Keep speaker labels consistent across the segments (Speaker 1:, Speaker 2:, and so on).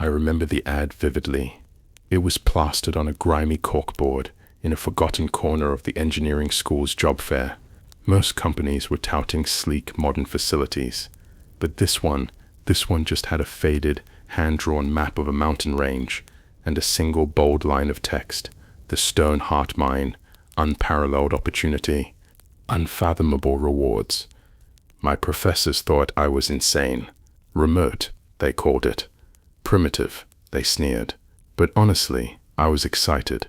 Speaker 1: I remember the ad vividly. It was plastered on a grimy corkboard in a forgotten corner of the engineering school's job fair. Most companies were touting sleek, modern facilities, but this one just had a faded, hand-drawn map of a mountain range and a single bold line of text: the Stone Heart Mine, unparalleled opportunity, unfathomable rewards. My professors thought I was insane. Remote, they called it. Primitive, they sneered. But honestly, I was excited.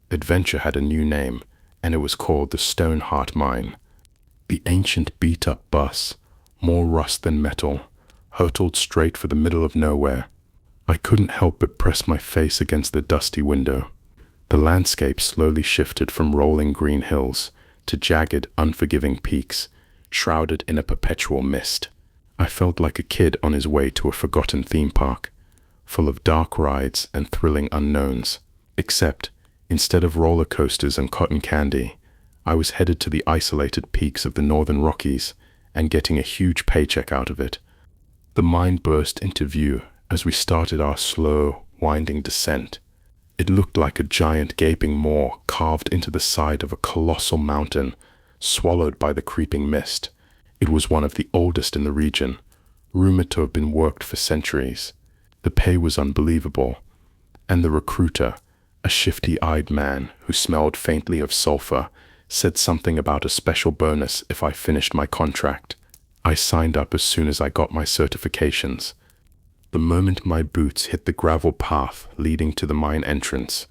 Speaker 1: Adventure had a new name, and it was called the Stone Heart Mine. The ancient beat-up bus, more rust than metal, hurtled straight for the middle of nowhere. I couldn't help but press my face against the dusty window. The landscape slowly shifted from rolling green hills to jagged, unforgiving peaks, shrouded in a perpetual mist. I felt like a kid on his way to a forgotten theme park, full of dark rides and thrilling unknowns. Except, instead of roller coasters and cotton candy, I was headed to the isolated peaks of the Northern Rockies and getting a huge paycheck out of it. The mine burst into view as we started our slow, winding descent. It looked like a giant gaping maw carved into the side of a colossal mountain, swallowed by the creeping mist. It was one of the oldest in the region, rumored to have been worked for centuries. The pay was unbelievable, and the recruiter, a shifty-eyed man who smelled faintly of sulfur, said something about a special bonus if I finished my contract. I signed up as soon as I got my certifications. The moment my boots hit the gravel path leading to the mine entrance,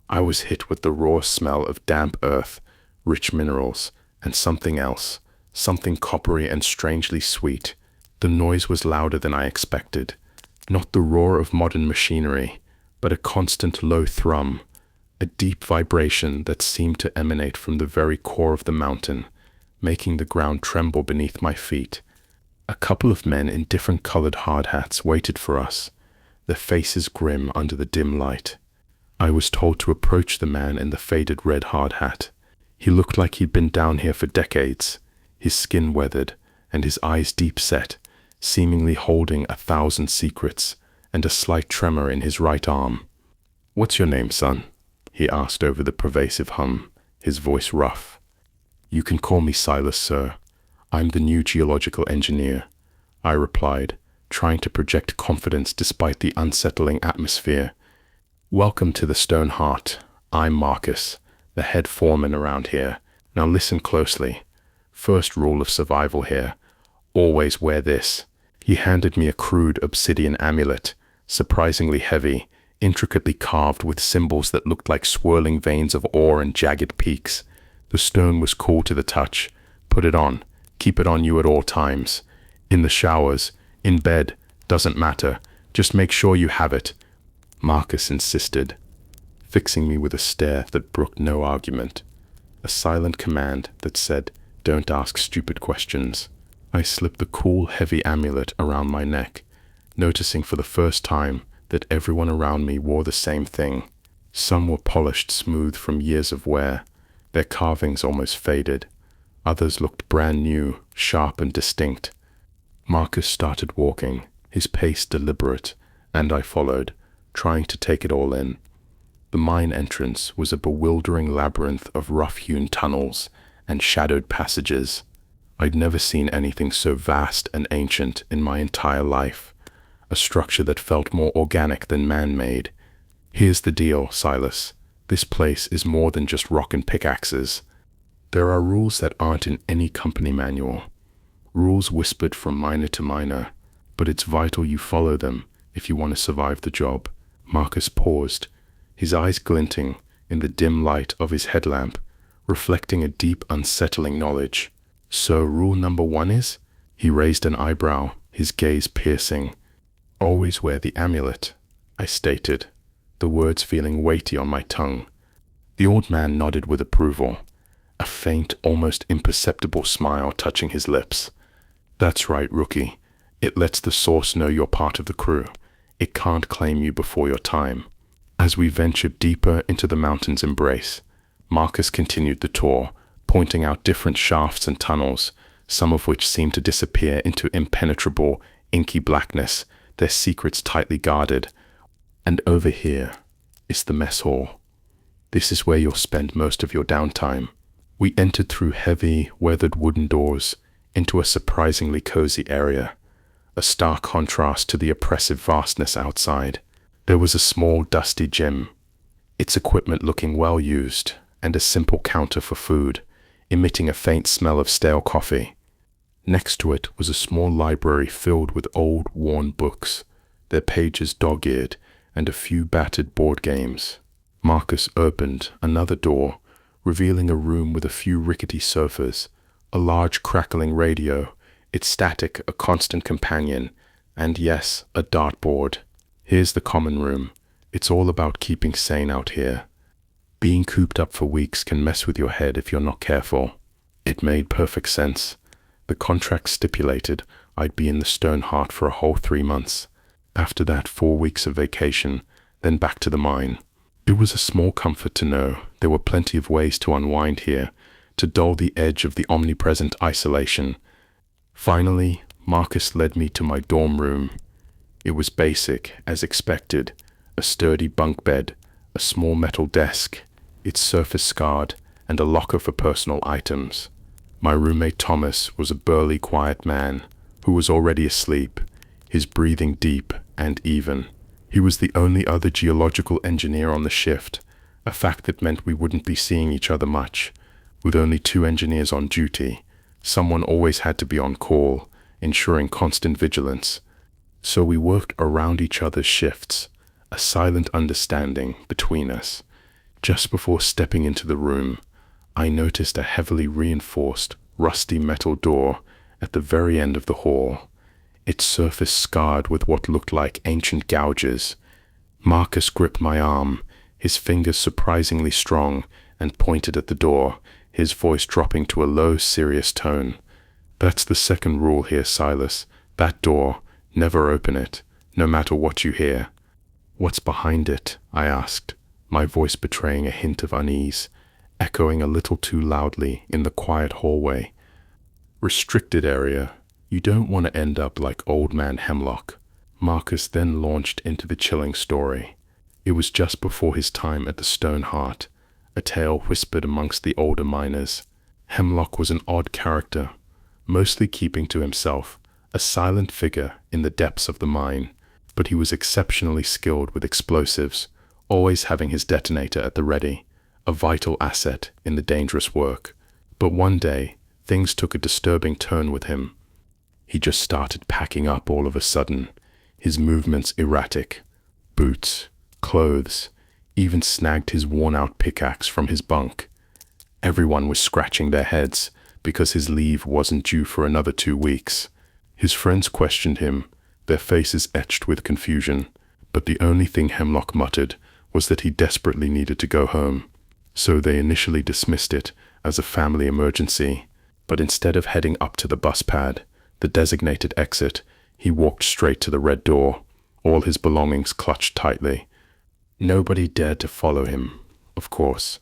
Speaker 1: I was hit with the raw smell of damp earth, rich minerals, and something else, something coppery and strangely sweet. The noise was louder than I expected, not the roar of modern machinery, but a constant low thrum, a deep vibration that seemed to emanate from the very core of the mountain, making the ground tremble beneath my feet. A couple of men in different colored hard hats waited for us, their faces grim under the dim light. I was told to approach the man in the faded red hard hat. He looked like he'd been down here for decades, his skin weathered and his eyes deep set, seemingly holding 1,000 secrets and a slight tremor in his right arm. "What's your name, son?" he asked over the pervasive hum, his voice rough. "You can call me Silas, sir. I'm the new geological engineer," I replied, trying to project confidence despite the unsettling atmosphere. "Welcome to the Stone Heart. I'm Marcus, the head foreman around here. Now listen closely. First rule of survival here: always wear this." He handed me a crude obsidian amulet, surprisingly heavy, intricately carved with symbols that looked like swirling veins of ore and jagged peaks. The stone was cool to the touch. "Put it on. Keep it on you at all times. In the showers, in bed, doesn't matter. Just make sure you have it," Marcus insisted, fixing me with a stare that brooked no argument. A silent command that said, "Don't ask stupid questions." I slipped the cool, heavy amulet around my neck, noticing for the first time that everyone around me wore the same thing. Some were polished smooth from years of wear, their carvings almost faded. Others looked brand new, sharp and distinct. Marcus started walking, his pace deliberate, and I followed, trying to take it all in. The mine entrance was a bewildering labyrinth of rough-hewn tunnels and shadowed passages. I'd never seen anything so vast and ancient in my entire life, a structure that felt more organic than man-made. "Here's the deal, Silas. This place is more than just rock and pickaxes. There are rules that aren't in any company manual, rules whispered from miner to miner, but it's vital you follow them if you want to survive the job." Marcus paused, his eyes glinting in the dim light of his headlamp, reflecting a deep, unsettling knowledge. "So rule number 1 is?" He raised an eyebrow, his gaze piercing. "Always wear the amulet," I stated, the words feeling weighty on my tongue. The old man nodded with approval, a faint, almost imperceptible smile touching his lips. "That's right, rookie. It lets the source know you're part of the crew. It can't claim you before your time." As we ventured deeper into the mountain's embrace, Marcus continued the tour, pointing out different shafts and tunnels, some of which seemed to disappear into impenetrable, inky blackness, their secrets tightly guarded. And over here is the mess hall. This is where you'll spend most of your downtime. We entered through heavy, weathered wooden doors into a surprisingly cozy area, a stark contrast to the oppressive vastness outside. There was a small, dusty gym, its equipment looking well used, and a simple counter for food, emitting a faint smell of stale coffee. Next to it was a small library filled with old, worn books, their pages dog-eared, and a few battered board games. Marcus opened another door, revealing a room with a few rickety sofas, a large crackling radio, its static a constant companion, and yes, a dartboard. Here's the common room. It's all about keeping sane out here. Being cooped up for weeks can mess with your head if you're not careful. It made perfect sense. The contract stipulated I'd be in the Stone Heart for a whole 3 months. After that, 4 weeks of vacation, then back to the mine. It was a small comfort to know there were plenty of ways to unwind here, to dull the edge of the omnipresent isolation. Finally, Marcus led me to my dorm room. It was basic, as expected. A sturdy bunk bed, a small metal desk, its surface scarred, and a locker for personal items. My roommate Thomas was a burly, quiet man who was already asleep, his breathing deep and even. He was the only other geological engineer on the shift, a fact that meant we wouldn't be seeing each other much. With only 2 engineers on duty, someone always had to be on call, ensuring constant vigilance. So we worked around each other's shifts, a silent understanding between us. Just before stepping into the room, I noticed a heavily reinforced, rusty metal door at the very end of the hall, its surface scarred with what looked like ancient gouges. Marcus gripped my arm, his fingers surprisingly strong, and pointed at the door, his voice dropping to a low, serious tone. "That's the second rule here, Silas. That door, never open it, no matter what you hear." "What's behind it?" I asked, my voice betraying a hint of unease, echoing a little too loudly in the quiet hallway. "Restricted area. You don't want to end up like Old Man Hemlock." Marcus then launched into the chilling story. It was just before his time at the Stone Heart, a tale whispered amongst the older miners. Hemlock was an odd character, mostly keeping to himself, a silent figure in the depths of the mine, but he was exceptionally skilled with explosives, always having his detonator at the ready, a vital asset in the dangerous work. But one day, things took a disturbing turn with him. He just started packing up all of a sudden, his movements erratic. Boots, clothes, even snagged his worn-out pickaxe from his bunk. Everyone was scratching their heads because his leave wasn't due for another 2 weeks. His friends questioned him, their faces etched with confusion, but the only thing Hemlock muttered was that he desperately needed to go home. So they initially dismissed it as a family emergency, but instead of heading up to the bus pad, the designated exit, he walked straight to the red door, all his belongings clutched tightly. Nobody dared to follow him, of course.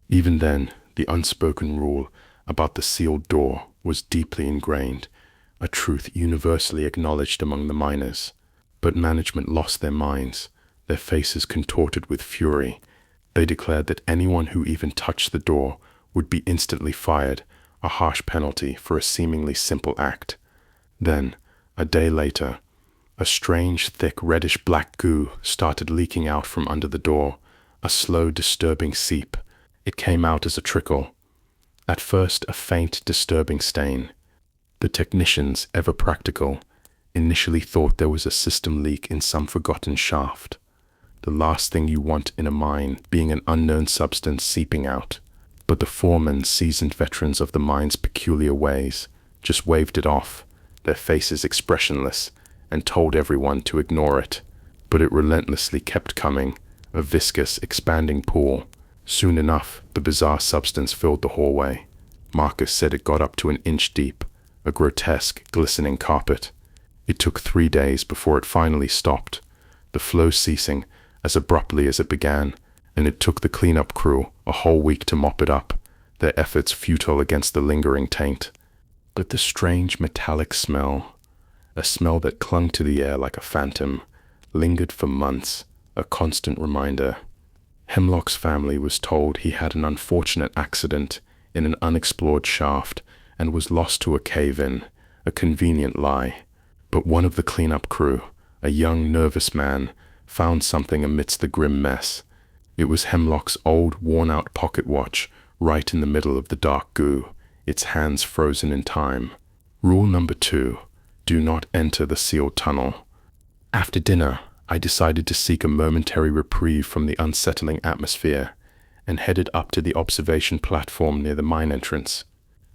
Speaker 1: Even then, the unspoken rule about the sealed door was deeply ingrained, a truth universally acknowledged among the miners. But management lost their minds, their faces contorted with fury. They declared that anyone who even touched the door would be instantly fired, a harsh penalty for a seemingly simple act. Then, a day later, a strange, thick, reddish-black goo started leaking out from under the door, a slow, disturbing seep. It came out as a trickle. At first, a faint, disturbing stain. The technicians, ever practical, initially thought there was a system leak in some forgotten shaft. The last thing you want in a mine being an unknown substance seeping out. But the foremen, seasoned veterans of the mine's peculiar ways, just waved it off, their faces expressionless, and told everyone to ignore it. But it relentlessly kept coming, a viscous, expanding pool. Soon enough, the bizarre substance filled the hallway. Marcus said it got up to an inch deep, a grotesque, glistening carpet. It took 3 days before it finally stopped, the flow ceasing as abruptly as it began, and it took the cleanup crew a whole week to mop it up, their efforts futile against the lingering taint. But the strange metallic smell, a smell that clung to the air like a phantom, lingered for months, a constant reminder. Hemlock's family was told he had an unfortunate accident in an unexplored shaft and was lost to a cave-in, a convenient lie. But one of the cleanup crew, a young, nervous man, found something amidst the grim mess. It was Hemlock's old, worn-out pocket watch, right in the middle of the dark goo, its hands frozen in time. Rule number 2, do not enter the sealed tunnel. After dinner, I decided to seek a momentary reprieve from the unsettling atmosphere and headed up to the observation platform near the mine entrance.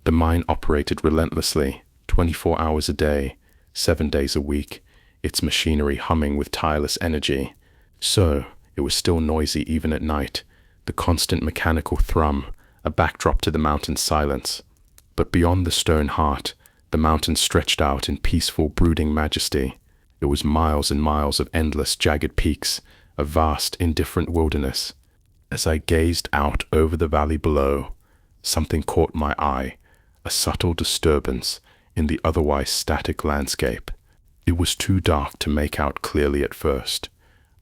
Speaker 1: The mine operated relentlessly, 24 hours a day, 7 days a week, its machinery humming with tireless energy. So, it was still noisy even at night, the constant mechanical thrum, a backdrop to the mountain's silence. But beyond the stone heart, the mountain stretched out in peaceful, brooding majesty. It was miles and miles of endless, jagged peaks, a vast, indifferent wilderness. As I gazed out over the valley below, something caught my eye, a subtle disturbance in the otherwise static landscape. It was too dark to make out clearly at first.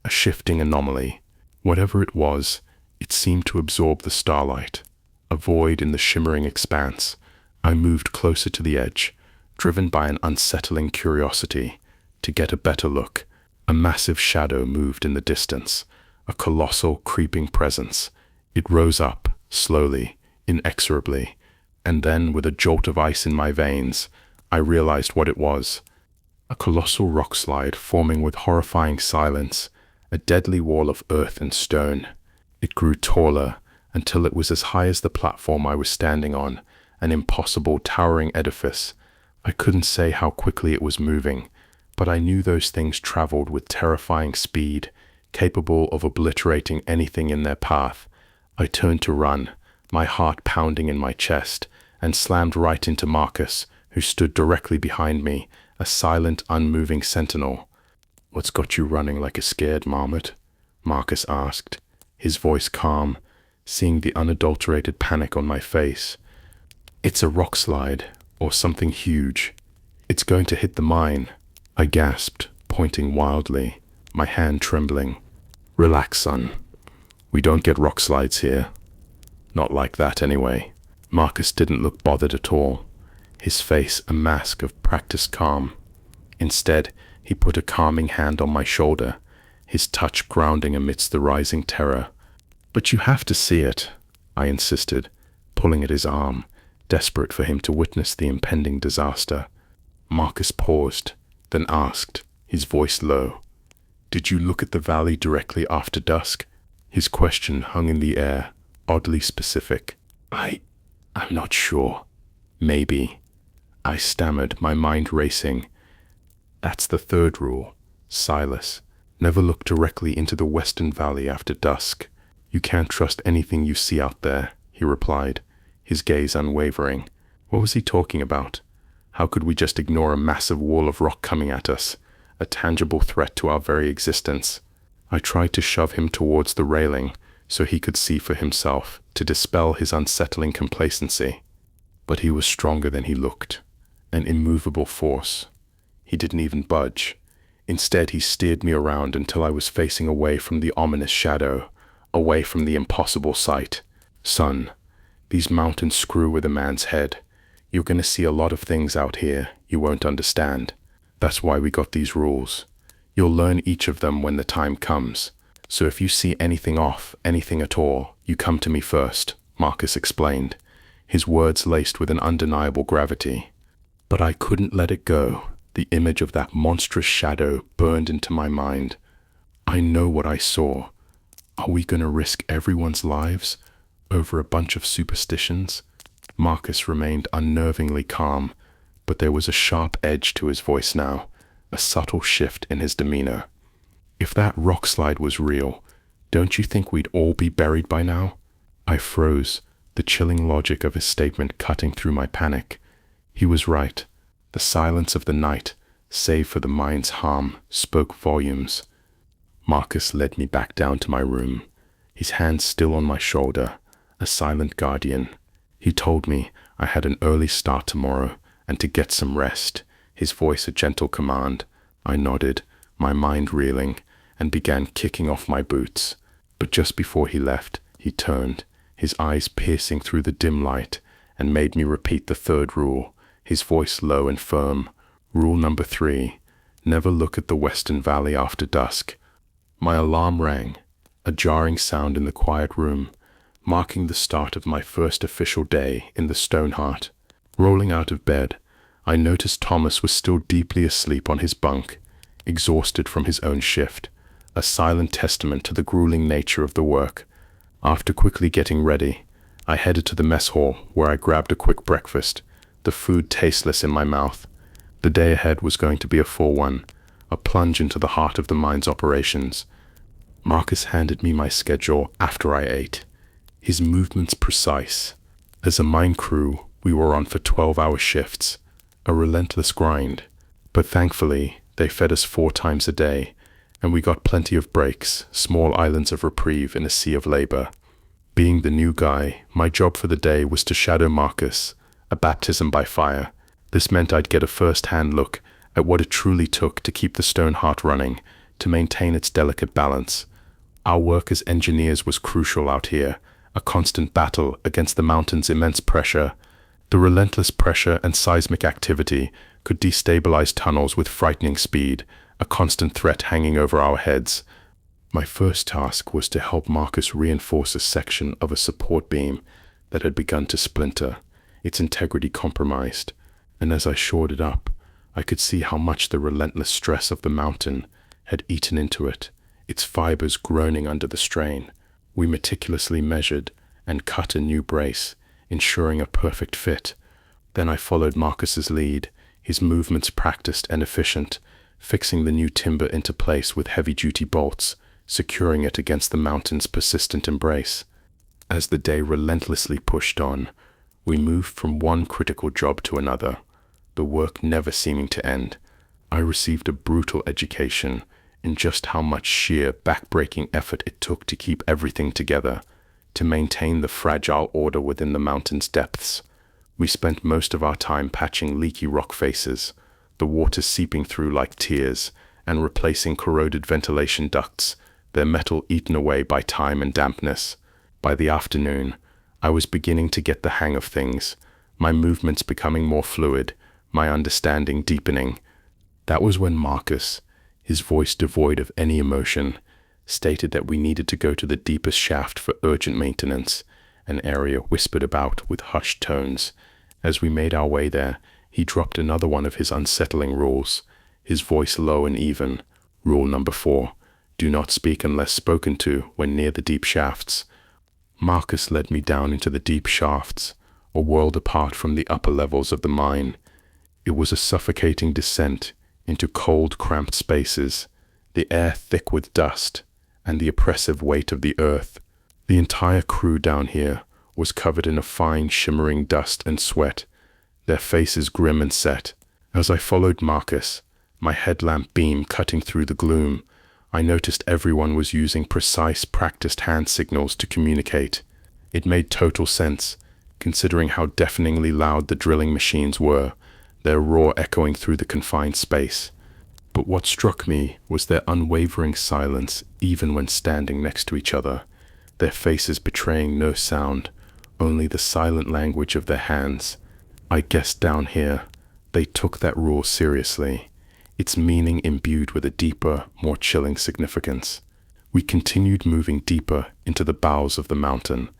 Speaker 1: A shifting anomaly. Whatever it was, it seemed to absorb the starlight. A void in the shimmering expanse. I moved closer to the edge, driven by an unsettling curiosity, to get a better look. A massive shadow moved in the distance, a colossal, creeping presence. It rose up, slowly, inexorably, and then, with a jolt of ice in my veins, I realized what it was. A colossal rock slide forming with horrifying silence, a deadly wall of earth and stone. It grew taller until it was as high as the platform I was standing on, an impossible, towering edifice. I couldn't say how quickly it was moving, but I knew those things traveled with terrifying speed, capable of obliterating anything in their path. I turned to run, my heart pounding in my chest, and slammed right into Marcus, who stood directly behind me, a silent, unmoving sentinel. "What's got you running like a scared marmot?" Marcus asked, his voice calm, seeing the unadulterated panic on my face. "It's a rock slide, or something huge. It's going to hit the mine," I gasped, pointing wildly, my hand trembling. "Relax, son. We don't get rock slides here. Not like that, anyway." Marcus didn't look bothered at all, his face a mask of practiced calm. Instead, he put a calming hand on my shoulder, his touch grounding amidst the rising terror. "But you have to see it," I insisted, pulling at his arm, desperate for him to witness the impending disaster. Marcus paused, then asked, his voice low, "Did you look at the valley directly after dusk?" His question hung in the air, oddly specific. I'm not sure. Maybe." I stammered, my mind racing. "That's the third rule, Silas. Never look directly into the western valley after dusk. You can't trust anything you see out there," he replied, his gaze unwavering. What was he talking about? How could we just ignore a massive wall of rock coming at us, a tangible threat to our very existence? I tried to shove him towards the railing so he could see for himself, to dispel his unsettling complacency. But he was stronger than he looked, an immovable force. He didn't even budge. Instead, he steered me around until I was facing away from the ominous shadow, away from the impossible sight. "Son, these mountains screw with a man's head. You're going to see a lot of things out here you won't understand. That's why we got these rules. You'll learn each of them when the time comes. So if you see anything off, anything at all, you come to me first," Marcus explained, his words laced with an undeniable gravity. But I couldn't let it go. The image of that monstrous shadow burned into my mind. I know what I saw. Are we going to risk everyone's lives over a bunch of superstitions? Marcus remained unnervingly calm, but there was a sharp edge to his voice now, a subtle shift in his demeanor. "If that rock slide was real, don't you think we'd all be buried by now?" I froze, the chilling logic of his statement cutting through my panic. He was right. The silence of the night, save for the mine's hum, spoke volumes. Marcus led me back down to my room, his hand still on my shoulder, a silent guardian. He told me I had an early start tomorrow and to get some rest, his voice a gentle command. I nodded, my mind reeling, and began kicking off my boots. But just before he left, he turned, his eyes piercing through the dim light, and made me repeat the third rule, his voice low and firm. Rule number 3, never look at the Western Valley after dusk. My alarm rang, a jarring sound in the quiet room, marking the start of my first official day in the Stoneheart. Rolling out of bed, I noticed Thomas was still deeply asleep on his bunk, exhausted from his own shift, a silent testament to the grueling nature of the work. After quickly getting ready, I headed to the mess hall where I grabbed a quick breakfast, the food tasteless in my mouth. The day ahead was going to be a full one, a plunge into the heart of the mine's operations. Marcus handed me my schedule after I ate, his movements precise. As a mine crew, we were on for 12-hour shifts, a relentless grind. But thankfully, they fed us 4 times a day, and we got plenty of breaks, small islands of reprieve in a sea of labor. Being the new guy, my job for the day was to shadow Marcus, a baptism by fire. This meant I'd get a first-hand look at what it truly took to keep the Stoneheart running, to maintain its delicate balance. Our work as engineers was crucial out here, a constant battle against the mountain's immense pressure. The relentless pressure and seismic activity could destabilize tunnels with frightening speed, a constant threat hanging over our heads. My first task was to help Marcus reinforce a section of a support beam that had begun to splinter, its integrity compromised. And as I shored it up, I could see how much the relentless stress of the mountain had eaten into it, its fibers groaning under the strain. We meticulously measured and cut a new brace, ensuring a perfect fit. Then I followed Marcus's lead, his movements practiced and efficient, fixing the new timber into place with heavy-duty bolts, securing it against the mountain's persistent embrace. As the day relentlessly pushed on, we moved from one critical job to another, the work never seeming to end. I received a brutal education in just how much sheer, back-breaking effort it took to keep everything together, to maintain the fragile order within the mountain's depths. We spent most of our time patching leaky rock faces, the water seeping through like tears, and replacing corroded ventilation ducts, their metal eaten away by time and dampness. By the afternoon, I was beginning to get the hang of things, my movements becoming more fluid, my understanding deepening. That was when Marcus, his voice devoid of any emotion, stated that we needed to go to the deepest shaft for urgent maintenance, an area whispered about with hushed tones. As we made our way there, he dropped another one of his unsettling rules, his voice low and even. Rule number 4, do not speak unless spoken to when near the deep shafts. Marcus led me down into the deep shafts, a world apart from the upper levels of the mine. It was a suffocating descent into cold, cramped spaces, the air thick with dust, and the oppressive weight of the earth. The entire crew down here was covered in a fine, shimmering dust and sweat, their faces grim and set. As I followed Marcus, my headlamp beam cutting through the gloom, I noticed everyone was using precise, practiced hand signals to communicate. It made total sense, considering how deafeningly loud the drilling machines were, their roar echoing through the confined space. But what struck me was their unwavering silence even when standing next to each other, their faces betraying no sound, only the silent language of their hands. I guessed down here, they took that rule seriously, its meaning imbued with a deeper, more chilling significance. We continued moving deeper into the bowels of the mountain,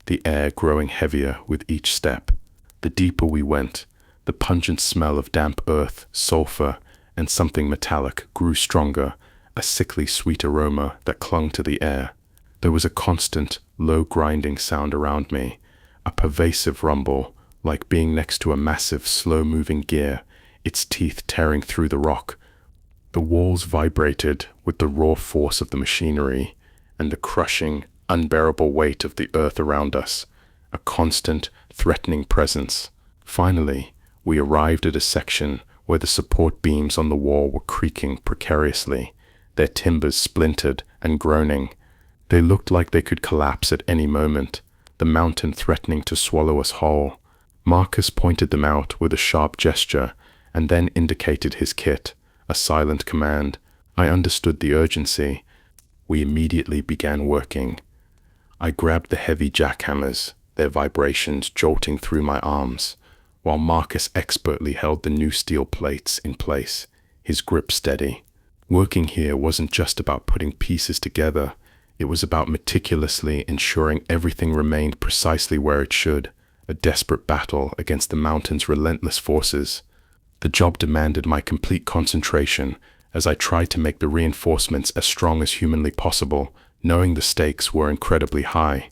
Speaker 1: the air growing heavier with each step. The deeper we went, the pungent smell of damp earth, sulfur, and something metallic grew stronger, a sickly sweet aroma that clung to the air. There was a constant, low grinding sound around me, a pervasive rumble, like being next to a massive, slow-moving gear, its teeth tearing through the rock. The walls vibrated with the raw force of the machinery and the crushing, unbearable weight of the earth around us, a constant, threatening presence. Finally, we arrived at a section where the support beams on the wall were creaking precariously, their timbers splintered and groaning. They looked like they could collapse at any moment, the mountain threatening to swallow us whole. Marcus pointed them out with a sharp gesture and then indicated his kit, a silent command. I understood the urgency, We immediately began working. I grabbed the heavy jackhammers, their vibrations jolting through my arms, while Marcus expertly held the new steel plates in place, his grip steady. Working here wasn't just about putting pieces together, it was about meticulously ensuring everything remained precisely where it should, a desperate battle against the mountain's relentless forces. The job demanded my complete concentration as I tried to make the reinforcements as strong as humanly possible, knowing the stakes were incredibly high.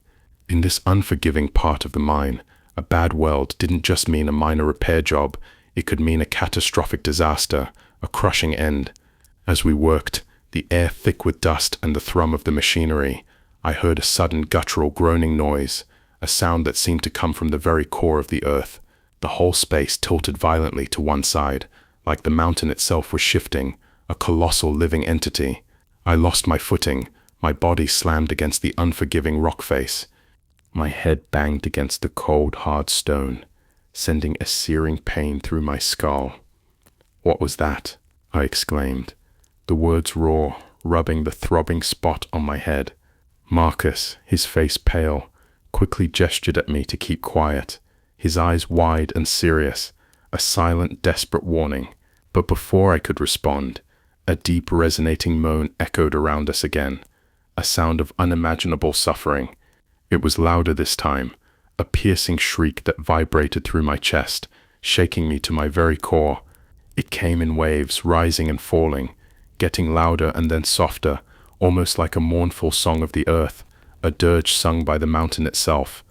Speaker 1: In this unforgiving part of the mine, a bad weld didn't just mean a minor repair job, it could mean a catastrophic disaster, a crushing end. As we worked, the air thick with dust and the thrum of the machinery, I heard a sudden guttural groaning noise, a sound that seemed to come from the very core of the earth. The whole space tilted violently to one side, like the mountain itself was shifting, a colossal living entity. I lost my footing, my body slammed against the unforgiving rock face. My head banged against the cold, hard stone, sending a searing pain through my skull. "What was that?" I exclaimed, the words raw, rubbing the throbbing spot on my head. Marcus, his face pale, quickly gestured at me to keep quiet, his eyes wide and serious, a silent, desperate warning. But before I could respond, a deep, resonating moan echoed around us again, a sound of unimaginable suffering. It was louder this time, a piercing shriek that vibrated through my chest, shaking me to my very core. It came in waves, rising and falling, getting louder and then softer, almost like a mournful song of the earth, a dirge sung by the mountain itself.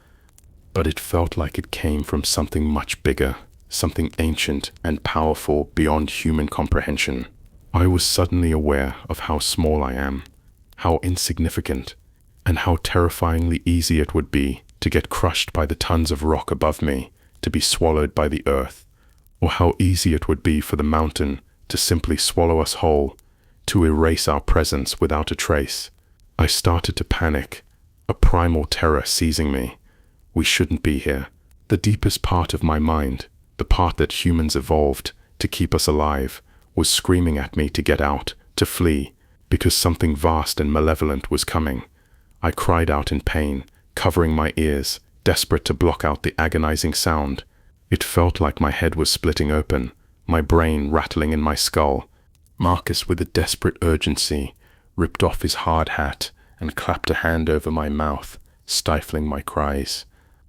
Speaker 1: But it felt like it came from something much bigger, something ancient and powerful beyond human comprehension. I was suddenly aware of how small I am, how insignificant, and how terrifyingly easy it would be to get crushed by the tons of rock above me, to be swallowed by the earth, or how easy it would be for the mountain to simply swallow us whole, to erase our presence without a trace. I started to panic, a primal terror seizing me. We shouldn't be here. The deepest part of my mind, the part that humans evolved to keep us alive, was screaming at me to get out, to flee, because something vast and malevolent was coming. I cried out in pain, covering my ears, desperate to block out the agonizing sound. It felt like my head was splitting open, my brain rattling in my skull. Marcus, with a desperate urgency, ripped off his hard hat and clapped a hand over my mouth, stifling my cries.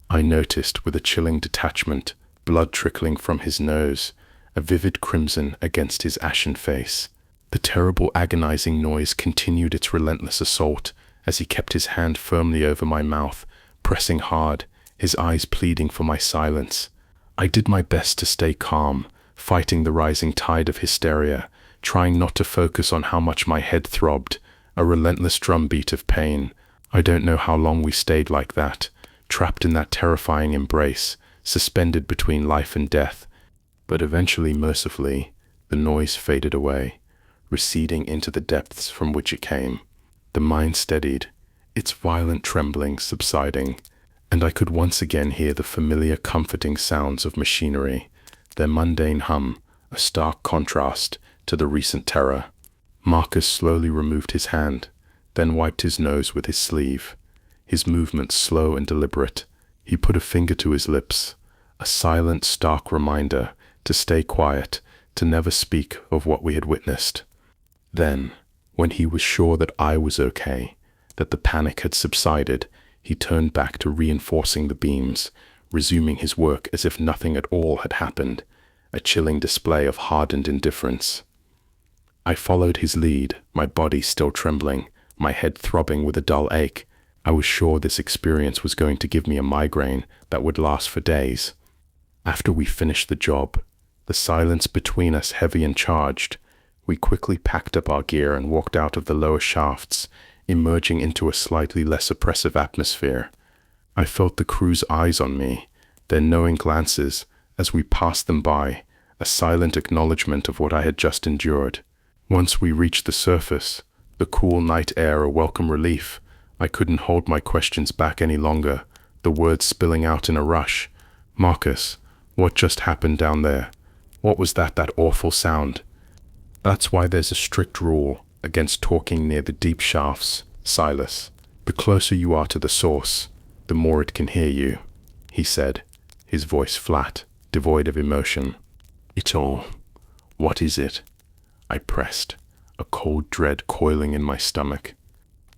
Speaker 1: I noticed, with a chilling detachment, blood trickling from his nose, a vivid crimson against his ashen face. The terrible agonizing noise continued its relentless assault as he kept his hand firmly over my mouth, pressing hard, his eyes pleading for my silence. I did my best to stay calm, fighting the rising tide of hysteria, trying not to focus on how much my head throbbed, a relentless drumbeat of pain. I don't know how long we stayed like that, trapped in that terrifying embrace, suspended between life and death. But eventually, mercifully, the noise faded away, receding into the depths from which it came. The mine steadied, its violent trembling subsiding, and I could once again hear the familiar comforting sounds of machinery, their mundane hum, a stark contrast to the recent terror. Marcus slowly removed his hand, then wiped his nose with his sleeve, his movements slow and deliberate. He put a finger to his lips, a silent, stark reminder to stay quiet, to never speak of what we had witnessed. Then, when he was sure that I was okay, that the panic had subsided, he turned back to reinforcing the beams, resuming his work as if nothing at all had happened, a chilling display of hardened indifference. I followed his lead, my body still trembling, my head throbbing with a dull ache. I was sure this experience was going to give me a migraine that would last for days. After we finished the job, the silence between us heavy and charged, we quickly packed up our gear and walked out of the lower shafts, emerging into a slightly less oppressive atmosphere. I felt the crew's eyes on me, their knowing glances as we passed them by, a silent acknowledgement of what I had just endured. Once we reached the surface, the cool night air a welcome relief, I couldn't hold my questions back any longer, the words spilling out in a rush. "Marcus, what just happened down there? What was that awful sound?" That's why there's a strict rule against talking near the deep shafts, Silas. The closer you are to the source, the more it can hear you, he said, his voice flat, devoid of emotion. It all. What is it? I pressed, a cold dread coiling in my stomach.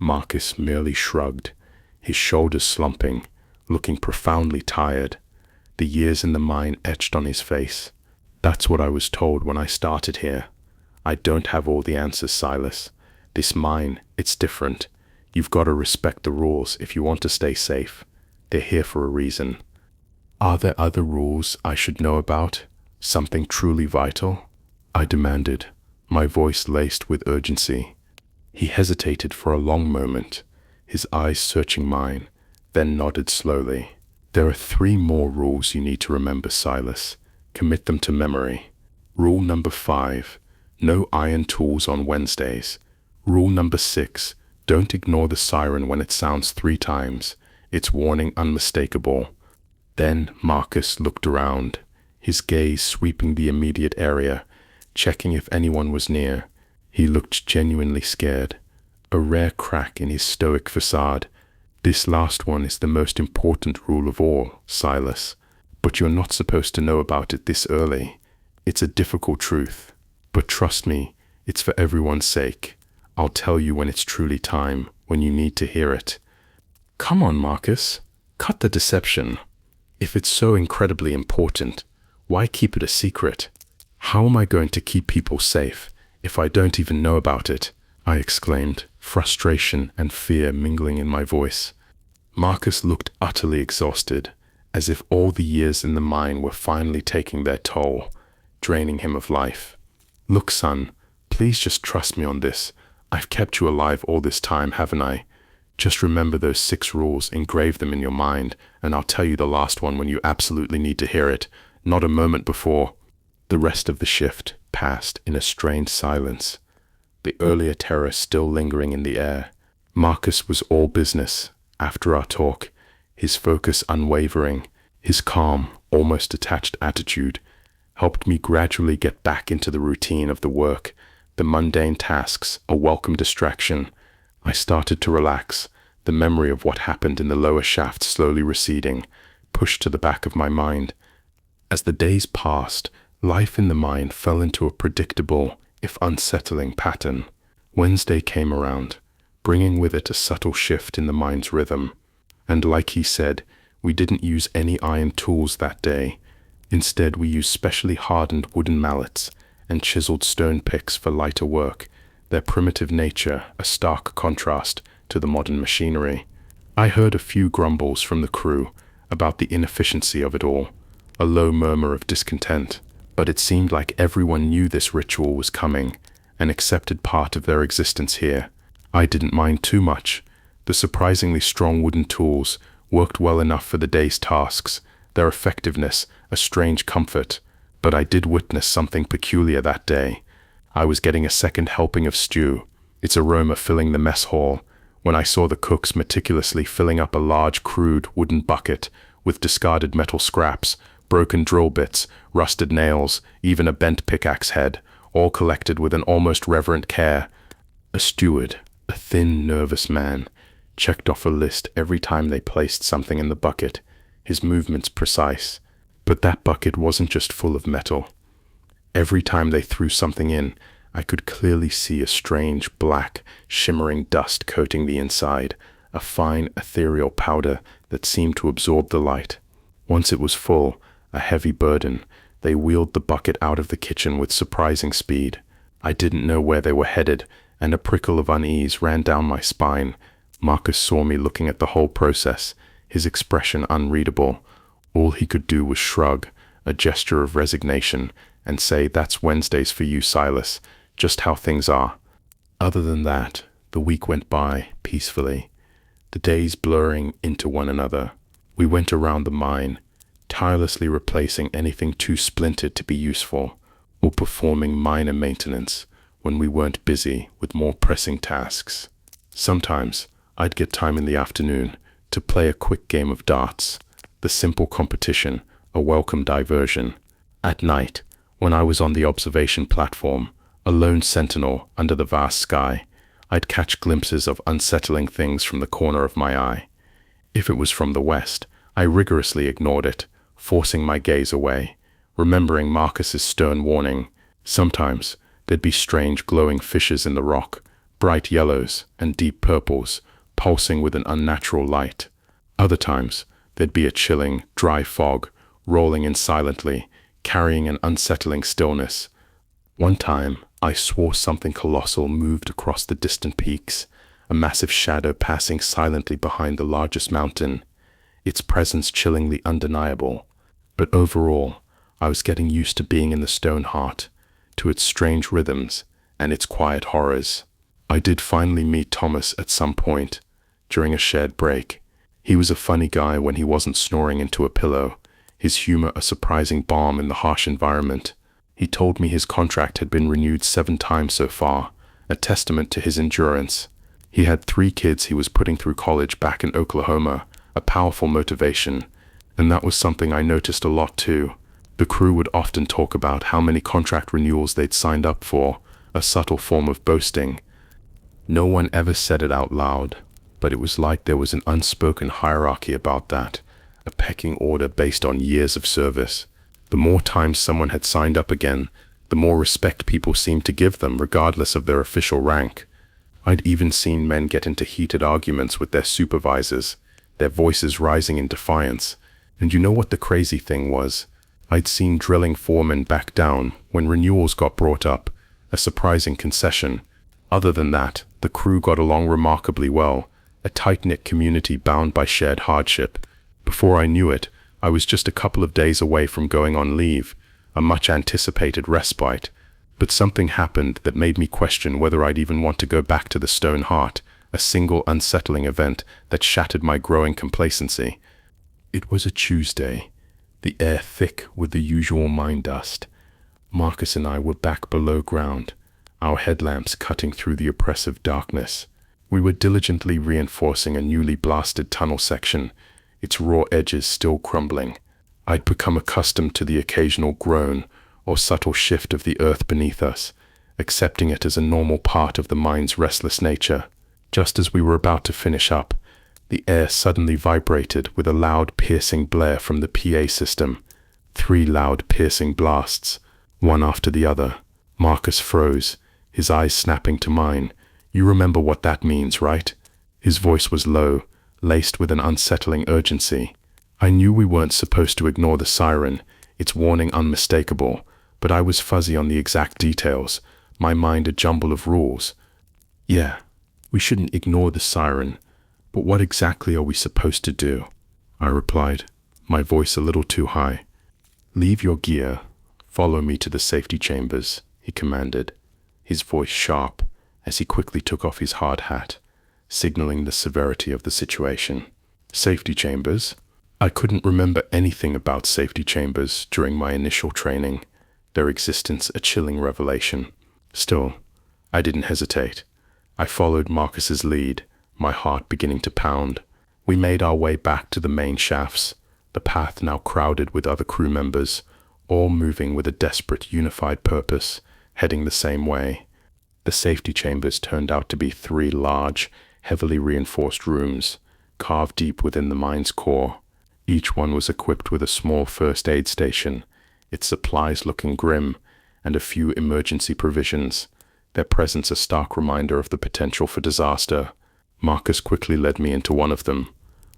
Speaker 1: Marcus merely shrugged, his shoulders slumping, looking profoundly tired, the years in the mine etched on his face. That's what I was told when I started here. I don't have all the answers, Silas. This mine, it's different. You've got to respect the rules if you want to stay safe. They're here for a reason. Are there other rules I should know about? Something truly vital? I demanded, my voice laced with urgency. He hesitated for a long moment, his eyes searching mine, then nodded slowly. There are 3 more rules you need to remember, Silas. Commit them to memory. Rule number 5, no iron tools on Wednesdays. Rule number 6, don't ignore the siren when it sounds 3 times. Its warning unmistakable. Then Marcus looked around, his gaze sweeping the immediate area, checking if anyone was near. He looked genuinely scared, a rare crack in his stoic facade. This last one is the most important rule of all, Silas. But you're not supposed to know about it this early. It's a difficult truth. But trust me, it's for everyone's sake. I'll tell you when it's truly time, when you need to hear it. Come on, Marcus. Cut the deception. If it's so incredibly important, why keep it a secret? How am I going to keep people safe if I don't even know about it? I exclaimed, frustration and fear mingling in my voice. Marcus looked utterly exhausted, as if all the years in the mine were finally taking their toll, draining him of life. Look, son, please just trust me on this. I've kept you alive all this time, haven't I? Just remember those 6 rules, engrave them in your mind, and I'll tell you the last one when you absolutely need to hear it, not a moment before. The rest of the shift passed in a strained silence, the earlier terror still lingering in the air. Marcus was all business after our talk, his focus unwavering, his calm, almost detached attitude helped me gradually get back into the routine of the work, the mundane tasks, a welcome distraction. I started to relax, the memory of what happened in the lower shaft slowly receding, pushed to the back of my mind. As the days passed, life in the mine fell into a predictable, if unsettling, pattern. Wednesday came around, bringing with it a subtle shift in the mine's rhythm. And like he said, we didn't use any iron tools that day. Instead, we used specially hardened wooden mallets and chiseled stone picks for lighter work, their primitive nature a stark contrast to the modern machinery. I heard a few grumbles from the crew about the inefficiency of it all, a low murmur of discontent, but it seemed like everyone knew this ritual was coming, an accepted part of their existence here. I didn't mind too much. The surprisingly strong wooden tools worked well enough for the day's tasks, their effectiveness a strange comfort. But I did witness something peculiar that day. I was getting a second helping of stew, its aroma filling the mess hall, when I saw the cooks meticulously filling up a large crude wooden bucket with discarded metal scraps, broken drill bits, rusted nails, even a bent pickaxe head, all collected with an almost reverent care. A steward, a thin, nervous man, checked off a list every time they placed something in the bucket, his movements precise. But that bucket wasn't just full of metal. Every time they threw something in, I could clearly see a strange, black, shimmering dust coating the inside, a fine, ethereal powder that seemed to absorb the light. Once it was full, a heavy burden, they wheeled the bucket out of the kitchen with surprising speed. I didn't know where they were headed, and a prickle of unease ran down my spine. Marcus saw me looking at the whole process, his expression unreadable. All he could do was shrug, a gesture of resignation, and say, "That's Wednesdays for you, Silas, just how things are." Other than that, the week went by peacefully, the days blurring into one another. We went around the mine, tirelessly replacing anything too splintered to be useful, or performing minor maintenance when we weren't busy with more pressing tasks. Sometimes I'd get time in the afternoon to play a quick game of darts, the simple competition, a welcome diversion. At night, when I was on the observation platform, a lone sentinel under the vast sky, I'd catch glimpses of unsettling things from the corner of my eye. If it was from the west, I rigorously ignored it, forcing my gaze away, remembering Marcus's stern warning. Sometimes there'd be strange glowing fissures in the rock, bright yellows and deep purples, pulsing with an unnatural light. Other times, there'd be a chilling, dry fog, rolling in silently, carrying an unsettling stillness. One time, I swore something colossal moved across the distant peaks, a massive shadow passing silently behind the largest mountain, its presence chillingly undeniable. But overall, I was getting used to being in the stone heart, to its strange rhythms and its quiet horrors. I did finally meet Thomas at some point, during a shared break. He was a funny guy when he wasn't snoring into a pillow, his humor a surprising balm in the harsh environment. He told me his contract had been renewed 7 times so far, a testament to his endurance. He had 3 kids he was putting through college back in Oklahoma, a powerful motivation, and that was something I noticed a lot too. The crew would often talk about how many contract renewals they'd signed up for, a subtle form of boasting. No one ever said it out loud, but it was like there was an unspoken hierarchy about that, a pecking order based on years of service. The more times someone had signed up again, the more respect people seemed to give them regardless of their official rank. I'd even seen men get into heated arguments with their supervisors, their voices rising in defiance. And you know what the crazy thing was? I'd seen drilling foremen back down when renewals got brought up, a surprising concession. Other than that, the crew got along remarkably well, a tight-knit community bound by shared hardship. Before I knew it, I was just a couple of days away from going on leave, a much-anticipated respite. But something happened that made me question whether I'd even want to go back to the Stone Heart, a single unsettling event that shattered my growing complacency. It was a Tuesday, the air thick with the usual mine dust. Marcus and I were back below ground, our headlamps cutting through the oppressive darkness. We were diligently reinforcing a newly blasted tunnel section, its raw edges still crumbling. I'd become accustomed to the occasional groan or subtle shift of the earth beneath us, accepting it as a normal part of the mine's restless nature. Just as we were about to finish up, the air suddenly vibrated with a loud, piercing blare from the PA system. 3 loud, piercing blasts, one after the other. Marcus froze, his eyes snapping to mine. "You remember what that means, right?" His voice was low, laced with an unsettling urgency. I knew we weren't supposed to ignore the siren, its warning unmistakable, but I was fuzzy on the exact details, my mind a jumble of rules. "Yeah, we shouldn't ignore the siren. But what exactly are we supposed to do?" I replied, my voice a little too high. "Leave your gear. Follow me to the safety chambers," he commanded, his voice sharp as he quickly took off his hard hat, signaling the severity of the situation. Safety chambers? I couldn't remember anything about safety chambers during my initial training, their existence a chilling revelation. Still, I didn't hesitate. I followed Marcus's lead, my heart beginning to pound. We made our way back to the main shafts, the path now crowded with other crew members, all moving with a desperate, unified purpose, heading the same way. The safety chambers turned out to be 3 large, heavily reinforced rooms, carved deep within the mine's core. Each one was equipped with a small first aid station, its supplies looking grim, and a few emergency provisions, their presence a stark reminder of the potential for disaster. Marcus quickly led me into one of them.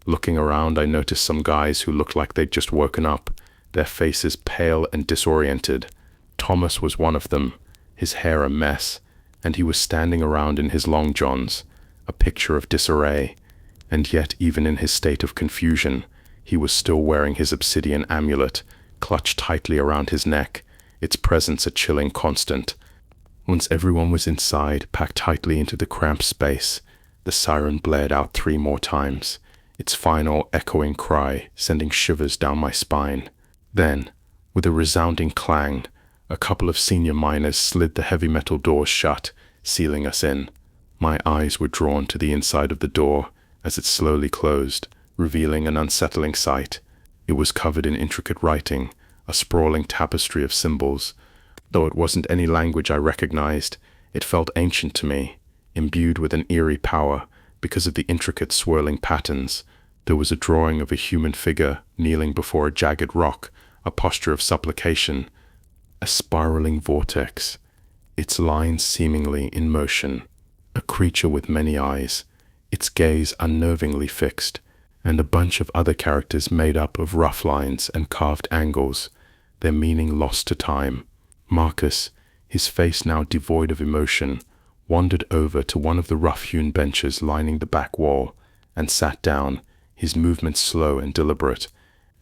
Speaker 1: Looking around, I noticed some guys who looked like they'd just woken up, their faces pale and disoriented. Thomas was one of them, his hair a mess, and he was standing around in his long johns, a picture of disarray. And yet, even in his state of confusion, he was still wearing his obsidian amulet, clutched tightly around his neck, its presence a chilling constant. Once everyone was inside, packed tightly into the cramped space, the siren blared out 3 more times, its final echoing cry sending shivers down my spine. Then, with a resounding clang, a couple of senior miners slid the heavy metal doors shut, sealing us in. My eyes were drawn to the inside of the door as it slowly closed, revealing an unsettling sight. It was covered in intricate writing, a sprawling tapestry of symbols. Though it wasn't any language I recognized, it felt ancient to me, imbued with an eerie power because of the intricate swirling patterns. There was a drawing of a human figure kneeling before a jagged rock, a posture of supplication, a spiraling vortex, its lines seemingly in motion, a creature with many eyes, its gaze unnervingly fixed, and a bunch of other characters made up of rough lines and carved angles, their meaning lost to time. Marcus, his face now devoid of emotion, wandered over to one of the rough-hewn benches lining the back wall and sat down, his movements slow and deliberate.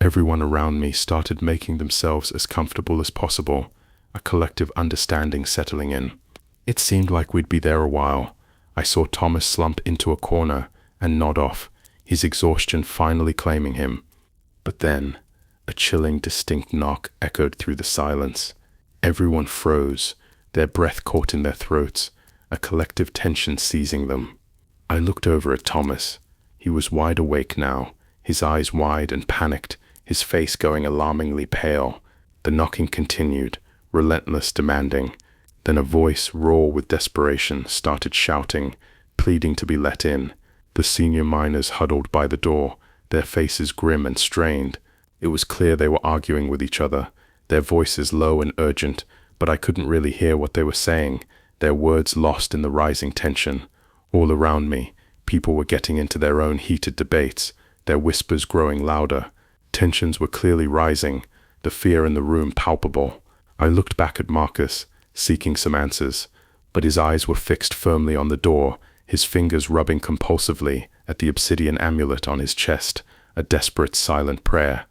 Speaker 1: Everyone around me started making themselves as comfortable as possible, a collective understanding settling in. It seemed like we'd be there a while. I saw Thomas slump into a corner and nod off, his exhaustion finally claiming him. But then, a chilling, distinct knock echoed through the silence. Everyone froze, their breath caught in their throats, a collective tension seizing them. I looked over at Thomas. He was wide awake now, his eyes wide and panicked, his face going alarmingly pale. The knocking continued, relentless, demanding. Then a voice, raw with desperation, started shouting, pleading to be let in. The senior miners huddled by the door, their faces grim and strained. It was clear they were arguing with each other, their voices low and urgent, but I couldn't really hear what they were saying, their words lost in the rising tension. All around me, people were getting into their own heated debates, their whispers growing louder. Tensions were clearly rising, the fear in the room palpable. I looked back at Marcus, seeking some answers, but his eyes were fixed firmly on the door, his fingers rubbing compulsively at the obsidian amulet on his chest, a desperate, silent prayer.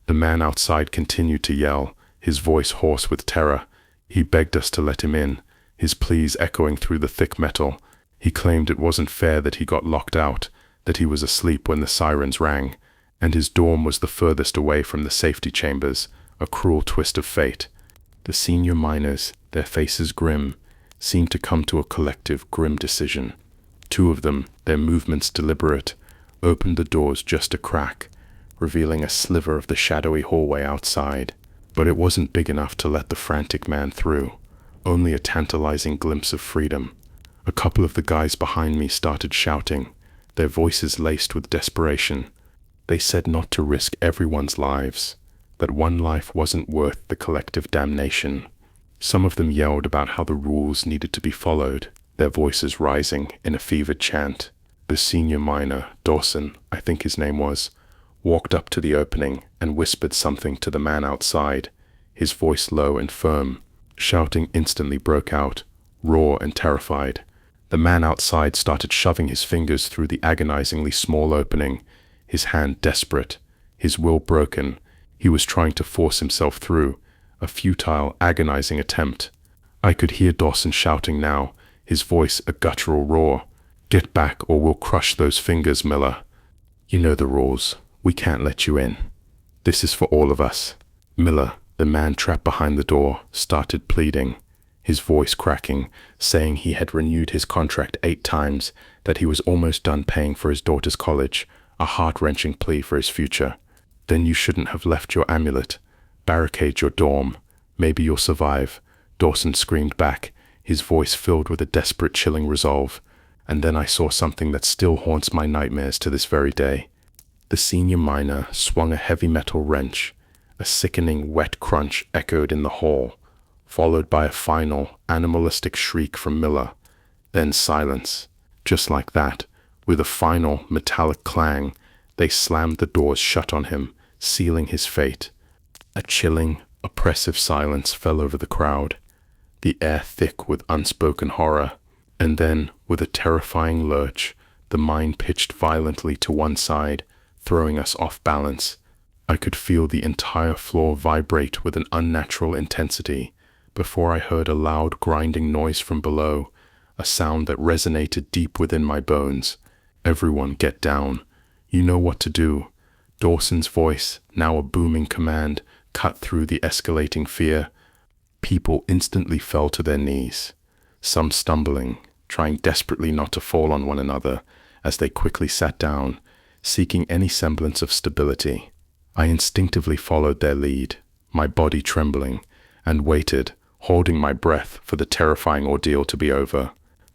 Speaker 1: The man outside continued to yell, his voice hoarse with terror. He begged us to let him in, his pleas echoing through the thick metal. He claimed it wasn't fair that he got locked out, that he was asleep when the sirens rang, and his dorm was the furthest away from the safety chambers, a cruel twist of fate. The senior miners, their faces grim, seemed to come to a collective, grim decision. Two of them, their movements deliberate, opened the doors just a crack, revealing a sliver of the shadowy hallway outside. But it wasn't big enough to let the frantic man through, only a tantalizing glimpse of freedom. A couple of the guys behind me started shouting, their voices laced with desperation. They said not to risk everyone's lives, that one life wasn't worth the collective damnation. Some of them yelled about how the rules needed to be followed, their voices rising in a fevered chant. The senior miner, Dawson, I think his name was, walked up to the opening and whispered something to the man outside, his voice low and firm. Shouting instantly broke out, raw and terrified. The man outside started shoving his fingers through the agonizingly small opening, his hand desperate, his will broken. He was trying to force himself through, a futile, agonizing attempt. I could hear Dawson shouting now, his voice a guttural roar. "Get back or we'll crush those fingers, Miller. You know the rules. We can't let you in. This is for all of us." Miller, the man trapped behind the door, started pleading, his voice cracking, saying he had renewed his contract 8 times, that he was almost done paying for his daughter's college, a heart-wrenching plea for his future. "Then you shouldn't have left your amulet. Barricade your dorm. Maybe you'll survive," Dawson screamed back, his voice filled with a desperate, chilling resolve. And then I saw something that still haunts my nightmares to this very day. The senior miner swung a heavy metal wrench. A sickening, wet crunch echoed in the hall, followed by a final, animalistic shriek from Miller. Then silence. Just like that, with a final, metallic clang, they slammed the doors shut on him, sealing his fate. A chilling, oppressive silence fell over the crowd, the air thick with unspoken horror. And then, with a terrifying lurch, the mine pitched violently to one side, throwing us off balance. I could feel the entire floor vibrate with an unnatural intensity before I heard a loud grinding noise from below, a sound that resonated deep within my bones. "Everyone get down. You know what to do." Dawson's voice, now a booming command, cut through the escalating fear. People instantly fell to their knees, some stumbling, trying desperately not to fall on one another as they quickly sat down, seeking any semblance of stability. I instinctively followed their lead, my body trembling, and waited, holding my breath for the terrifying ordeal to be over.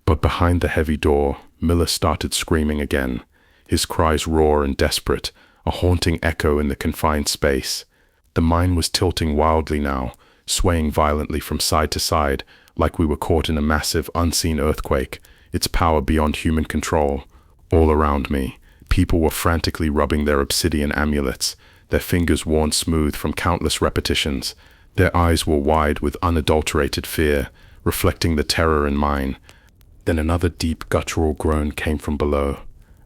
Speaker 1: But behind the heavy door, Miller started screaming again, his cries raw and desperate, a haunting echo in the confined space. The mine was tilting wildly now, swaying violently from side to side, like we were caught in a massive, unseen earthquake, its power beyond human control. All around me, people were frantically rubbing their obsidian amulets, their fingers worn smooth from countless repetitions. Their eyes were wide with unadulterated fear, reflecting the terror in mine. Then another deep guttural groan came from below,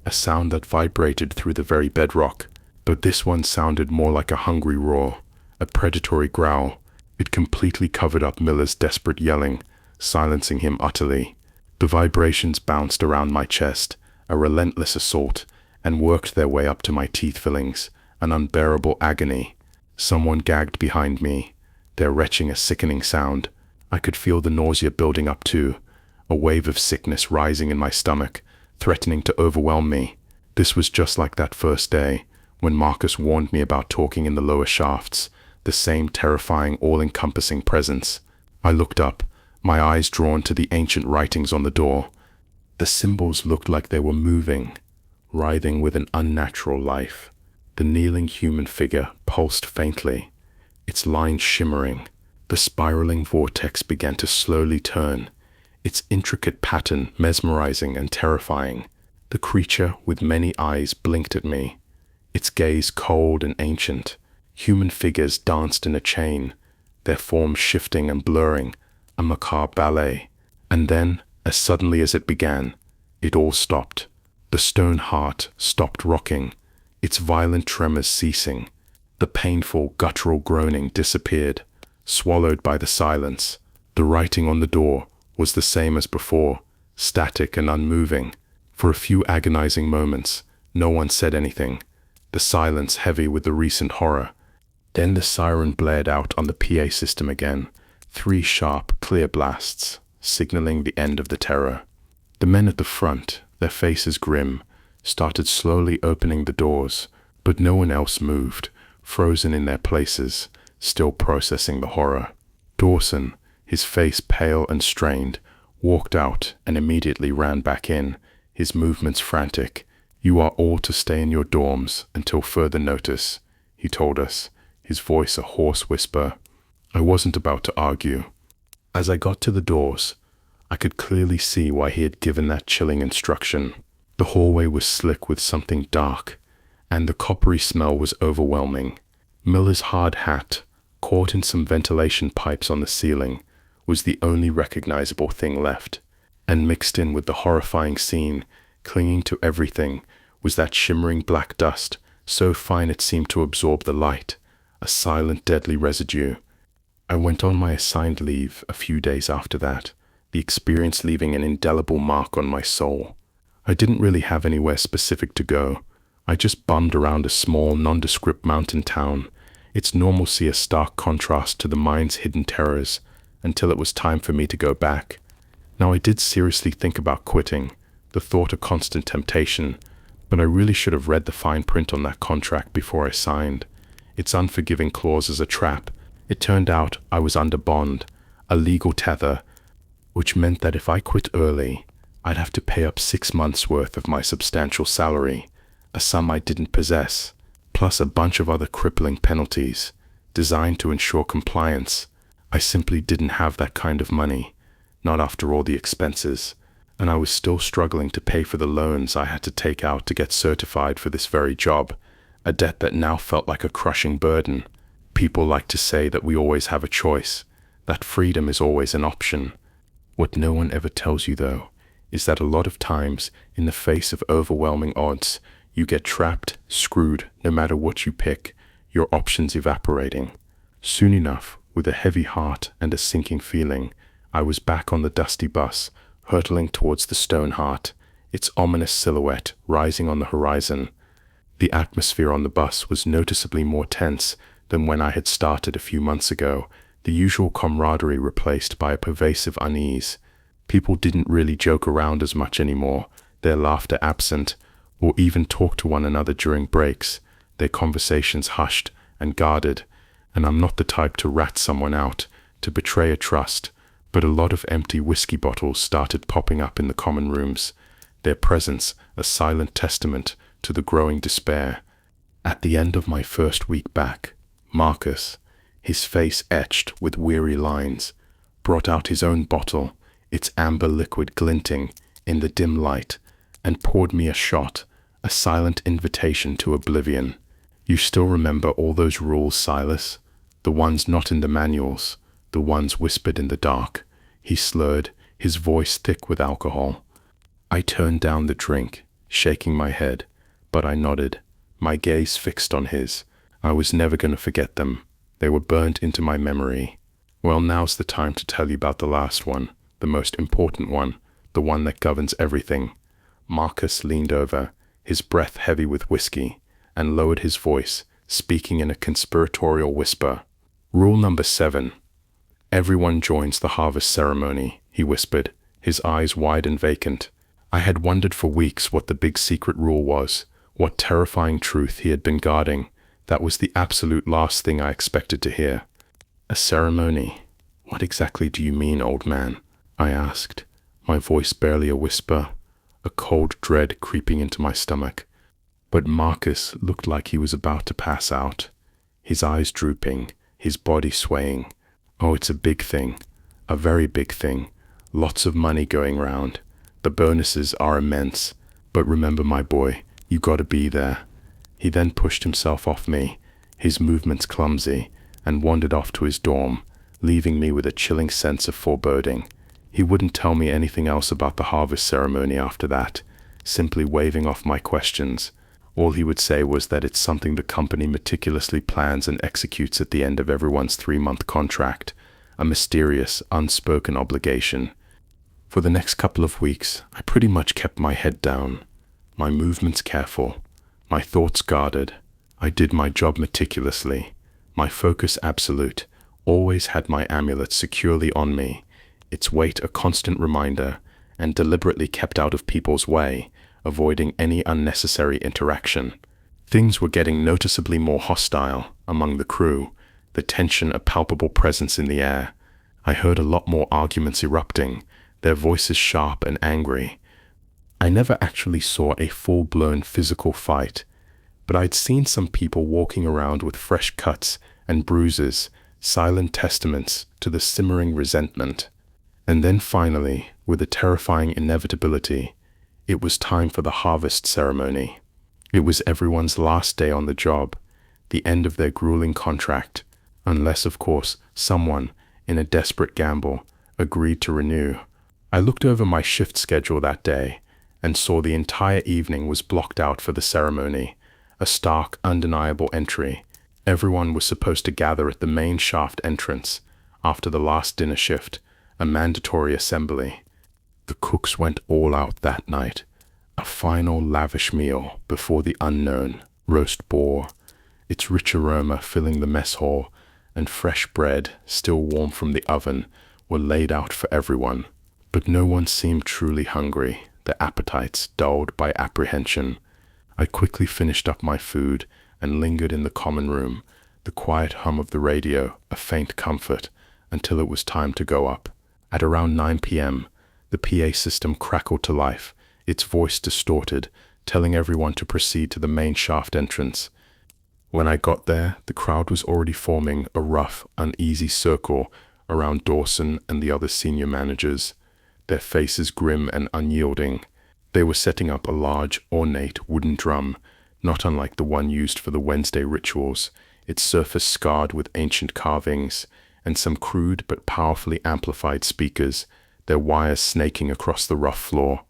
Speaker 1: a sound that vibrated through the very bedrock, but this one sounded more like a hungry roar, a predatory growl. It completely covered up Miller's desperate yelling, silencing him utterly. The vibrations bounced around my chest, a relentless assault, and worked their way up to my teeth fillings, an unbearable agony. Someone gagged behind me, their retching a sickening sound. I could feel the nausea building up too, a wave of sickness rising in my stomach, threatening to overwhelm me. This was just like that first day, when Marcus warned me about talking in the lower shafts, the same terrifying, all-encompassing presence. I looked up, my eyes drawn to the ancient writings on the door. The symbols looked like they were moving, writhing with an unnatural life. The kneeling human figure pulsed faintly, its lines shimmering. The spiraling vortex began to slowly turn, its intricate pattern mesmerizing and terrifying. The creature with many eyes blinked at me, its gaze cold and ancient. Human figures danced in a chain, their forms shifting and blurring, a macabre ballet. And then, as suddenly as it began, it all stopped. The stone heart stopped rocking, its violent tremors ceasing. The painful, guttural groaning disappeared, swallowed by the silence. The writing on the door was the same as before, static and unmoving. For a few agonizing moments, no one said anything, the silence heavy with the recent horror. Then the siren blared out on the PA system again, 3 sharp, clear blasts, signaling the end of the terror. The men at the front, their faces grim, started slowly opening the doors, but no one else moved, frozen in their places, still processing the horror. Dawson, his face pale and strained, walked out and immediately ran back in, his movements frantic. "You are all to stay in your dorms until further notice," he told us, his voice a hoarse whisper. I wasn't about to argue. As I got to the doors, I could clearly see why he had given that chilling instruction. The hallway was slick with something dark, and the coppery smell was overwhelming. Miller's hard hat, caught in some ventilation pipes on the ceiling, was the only recognizable thing left. And mixed in with the horrifying scene, clinging to everything, was that shimmering black dust, so fine it seemed to absorb the light, a silent, deadly residue. I went on my assigned leave a few days after that, the experience leaving an indelible mark on my soul. I didn't really have anywhere specific to go. I just bummed around a small, nondescript mountain town, its normalcy a stark contrast to the mine's hidden terrors, until it was time for me to go back. Now I did seriously think about quitting, the thought a constant temptation, but I really should have read the fine print on that contract before I signed. Its unforgiving clauses a trap. It turned out I was under bond, a legal tether, which meant that if I quit early, I'd have to pay up 6 months' worth of my substantial salary, a sum I didn't possess, plus a bunch of other crippling penalties, designed to ensure compliance. I simply didn't have that kind of money, not after all the expenses, and I was still struggling to pay for the loans I had to take out to get certified for this very job, a debt that now felt like a crushing burden. People like to say that we always have a choice, that freedom is always an option. What no one ever tells you, though, is that a lot of times, in the face of overwhelming odds, you get trapped, screwed, no matter what you pick, your options evaporating. Soon enough, with a heavy heart and a sinking feeling, I was back on the dusty bus, hurtling towards the stone heart, its ominous silhouette rising on the horizon. The atmosphere on the bus was noticeably more tense than when I had started a few months ago, the usual camaraderie replaced by a pervasive unease. People didn't really joke around as much anymore, their laughter absent, or even talk to one another during breaks, their conversations hushed and guarded. And I'm not the type to rat someone out, to betray a trust, But a lot of empty whiskey bottles started popping up in the common rooms, their presence a silent testament to the growing despair. At the end of my first week back, Marcus, his face etched with weary lines, brought out his own bottle, its amber liquid glinting in the dim light, and poured me a shot, a silent invitation to oblivion. You still remember all those rules, Silas? The ones not in the manuals, the ones whispered in the dark. He slurred, his voice thick with alcohol. I turned down the drink, shaking my head, but I nodded, my gaze fixed on his. I was never going to forget them. They were burnt into my memory. Well, now's the time to tell you about the last one, the most important one, the one that governs everything. Marcus leaned over, his breath heavy with whiskey, and lowered his voice, speaking in a conspiratorial whisper. Rule number 7. Everyone joins the harvest ceremony, he whispered, his eyes wide and vacant. I had wondered for weeks what the big secret rule was, what terrifying truth he had been guarding. That was the absolute last thing I expected to hear. A ceremony? What exactly do you mean, old man? I asked, my voice barely a whisper, a cold dread creeping into my stomach. But Marcus looked like he was about to pass out, his eyes drooping, his body swaying. Oh, it's a big thing, a very big thing. Lots of money going round. The bonuses are immense. But remember, my boy, you gotta be there. He then pushed himself off me, his movements clumsy, and wandered off to his dorm, leaving me with a chilling sense of foreboding. He wouldn't tell me anything else about the harvest ceremony after that, simply waving off my questions. All he would say was that it's something the company meticulously plans and executes at the end of everyone's 3-month contract, a mysterious, unspoken obligation. For the next couple of weeks, I pretty much kept my head down, my movements careful, my thoughts guarded. I did my job meticulously, my focus absolute, always had my amulet securely on me, its weight a constant reminder, and deliberately kept out of people's way, avoiding any unnecessary interaction. Things were getting noticeably more hostile among the crew, the tension a palpable presence in the air. I heard a lot more arguments erupting, their voices sharp and angry. I never actually saw a full-blown physical fight, but I'd seen some people walking around with fresh cuts and bruises, silent testaments to the simmering resentment. And then finally, with a terrifying inevitability, it was time for the harvest ceremony. It was everyone's last day on the job, the end of their grueling contract, unless, of course, someone, in a desperate gamble, agreed to renew. I looked over my shift schedule that day and saw the entire evening was blocked out for the ceremony, a stark, undeniable entry. Everyone was supposed to gather at the main shaft entrance after the last dinner shift, a mandatory assembly. The cooks went all out that night, a final lavish meal before the unknown, roast boar, its rich aroma filling the mess hall, and fresh bread, still warm from the oven, were laid out for everyone. But no one seemed truly hungry, their appetites dulled by apprehension. I quickly finished up my food and lingered in the common room, the quiet hum of the radio a faint comfort, until it was time to go up. At around 9 p.m., the PA system crackled to life, its voice distorted, telling everyone to proceed to the main shaft entrance. When I got there, the crowd was already forming a rough, uneasy circle around Dawson and the other senior managers, their faces grim and unyielding. They were setting up a large, ornate wooden drum, not unlike the one used for the Wednesday rituals, its surface scarred with ancient carvings, and some crude but powerfully amplified speakers, their wires snaking across the rough floor.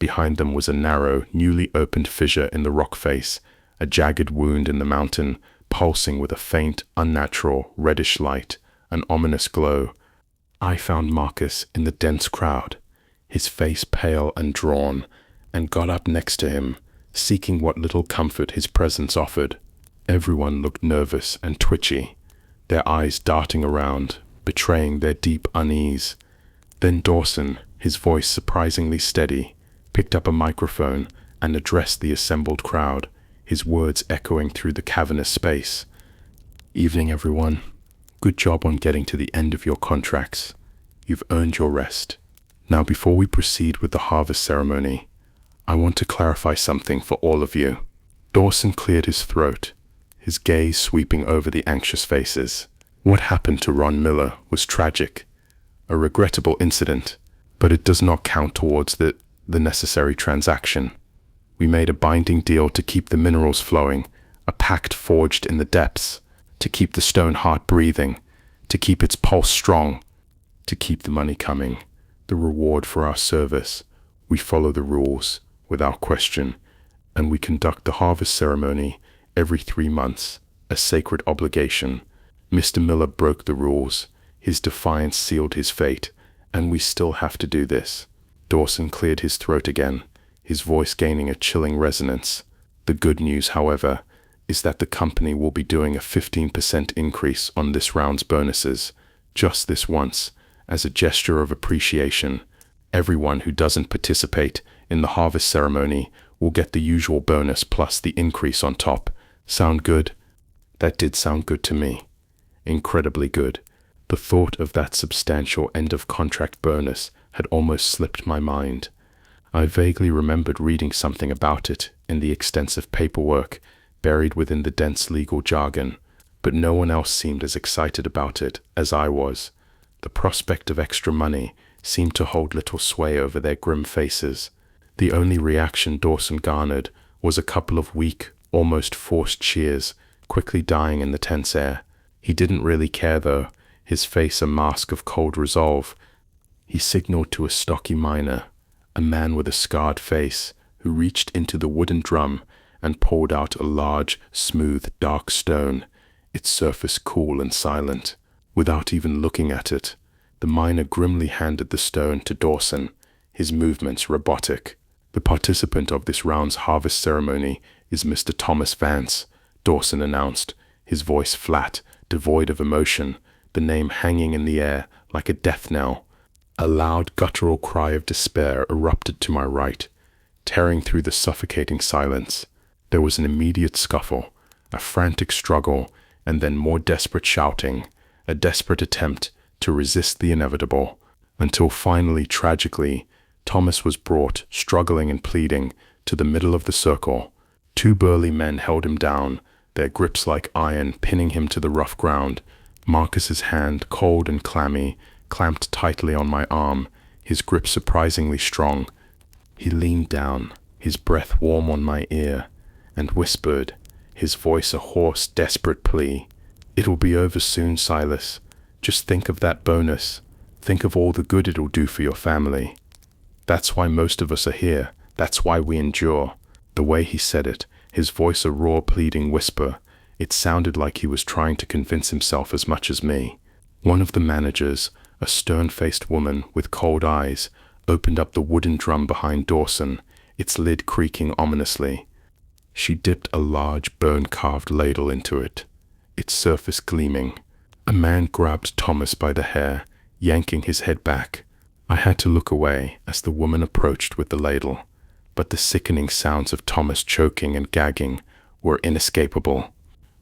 Speaker 1: Behind them was a narrow, newly opened fissure in the rock face, a jagged wound in the mountain, pulsing with a faint, unnatural, reddish light, an ominous glow. I found Marcus in the dense crowd, his face pale and drawn, and got up next to him, seeking what little comfort his presence offered. Everyone looked nervous and twitchy, their eyes darting around, betraying their deep unease. Then Dawson, his voice surprisingly steady, picked up a microphone and addressed the assembled crowd, his words echoing through the cavernous space. "Evening, everyone. Good job on getting to the end of your contracts. You've earned your rest. Now, before we proceed with the harvest ceremony, I want to clarify something for all of you." Dawson cleared his throat, his gaze sweeping over the anxious faces. What happened to Ron Miller was tragic, a regrettable incident, but it does not count towards the necessary transaction. We made a binding deal to keep the minerals flowing, a pact forged in the depths, to keep the stone heart breathing, to keep its pulse strong, to keep the money coming, the reward for our service. We follow the rules without question, and we conduct the harvest ceremony every 3 months, a sacred obligation. Mr. Miller broke the rules. His defiance sealed his fate, and we still have to do this. Dawson cleared his throat again, his voice gaining a chilling resonance. The good news, however, is that the company will be doing a 15% increase on this round's bonuses, just this once, as a gesture of appreciation. Everyone who doesn't participate in the harvest ceremony will get the usual bonus plus the increase on top. Sound good? That did sound good to me. Incredibly good. The thought of that substantial end-of-contract bonus had almost slipped my mind. I vaguely remembered reading something about it in the extensive paperwork buried within the dense legal jargon, but no one else seemed as excited about it as I was. The prospect of extra money seemed to hold little sway over their grim faces. The only reaction Dawson garnered was a couple of weak, almost forced cheers, quickly dying in the tense air. He didn't really care though, his face a mask of cold resolve. He signaled to a stocky miner, a man with a scarred face, who reached into the wooden drum and pulled out a large, smooth, dark stone, its surface cool and silent. Without even looking at it, the miner grimly handed the stone to Dawson, his movements robotic. "The participant of this round's harvest ceremony is Mr. Thomas Vance," Dawson announced, his voice flat, devoid of emotion, the name hanging in the air like a death knell. A loud guttural cry of despair erupted to my right, tearing through the suffocating silence. There was an immediate scuffle, a frantic struggle, and then more desperate shouting, a desperate attempt to resist the inevitable, until finally, tragically, Thomas was brought, struggling and pleading, to the middle of the circle. 2 burly men held him down, their grips like iron, pinning him to the rough ground. Marcus's hand, cold and clammy, clamped tightly on my arm, his grip surprisingly strong. He leaned down, his breath warm on my ear, and whispered, his voice a hoarse, desperate plea, "It'll be over soon, Silas. Just think of that bonus. Think of all the good it'll do for your family. That's why most of us are here. That's why we endure." The way he said it, his voice a raw, pleading whisper, it sounded like he was trying to convince himself as much as me. One of the managers, a stern-faced woman with cold eyes, opened up the wooden drum behind Dawson, its lid creaking ominously. She dipped a large bone-carved ladle into it, its surface gleaming. A man grabbed Thomas by the hair, yanking his head back. I had to look away as the woman approached with the ladle, but the sickening sounds of Thomas choking and gagging were inescapable.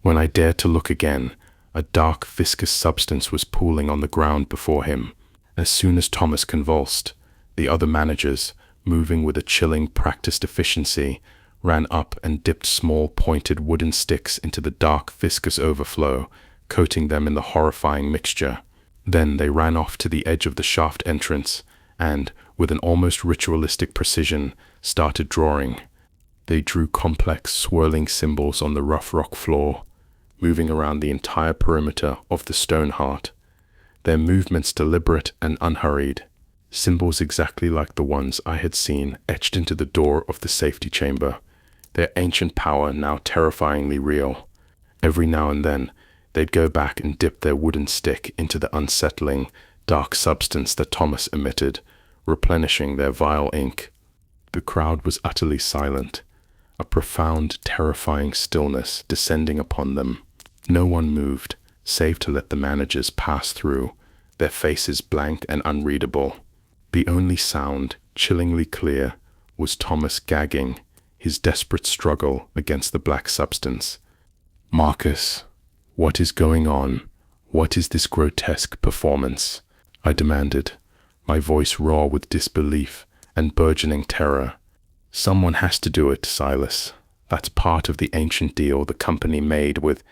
Speaker 1: When I dared to look again, a dark, viscous substance was pooling on the ground before him. As soon as Thomas convulsed, the other managers, moving with a chilling, practiced efficiency, ran up and dipped small, pointed wooden sticks into the dark, viscous overflow, coating them in the horrifying mixture. Then they ran off to the edge of the shaft entrance and, with an almost ritualistic precision, started drawing. They drew complex, swirling symbols on the rough rock floor, moving around the entire perimeter of the stone heart, their movements deliberate and unhurried, symbols exactly like the ones I had seen etched into the door of the safety chamber, their ancient power now terrifyingly real. Every now and then, they'd go back and dip their wooden stick into the unsettling, dark substance that Thomas emitted, replenishing their vile ink. The crowd was utterly silent, a profound, terrifying stillness descending upon them. No one moved, save to let the managers pass through, their faces blank and unreadable. The only sound, chillingly clear, was Thomas gagging, his desperate struggle against the black substance. "Marcus, what is going on? What is this grotesque performance?" I demanded, my voice raw with disbelief and burgeoning terror. Someone has to do it, Silas. That's part of the ancient deal the company made with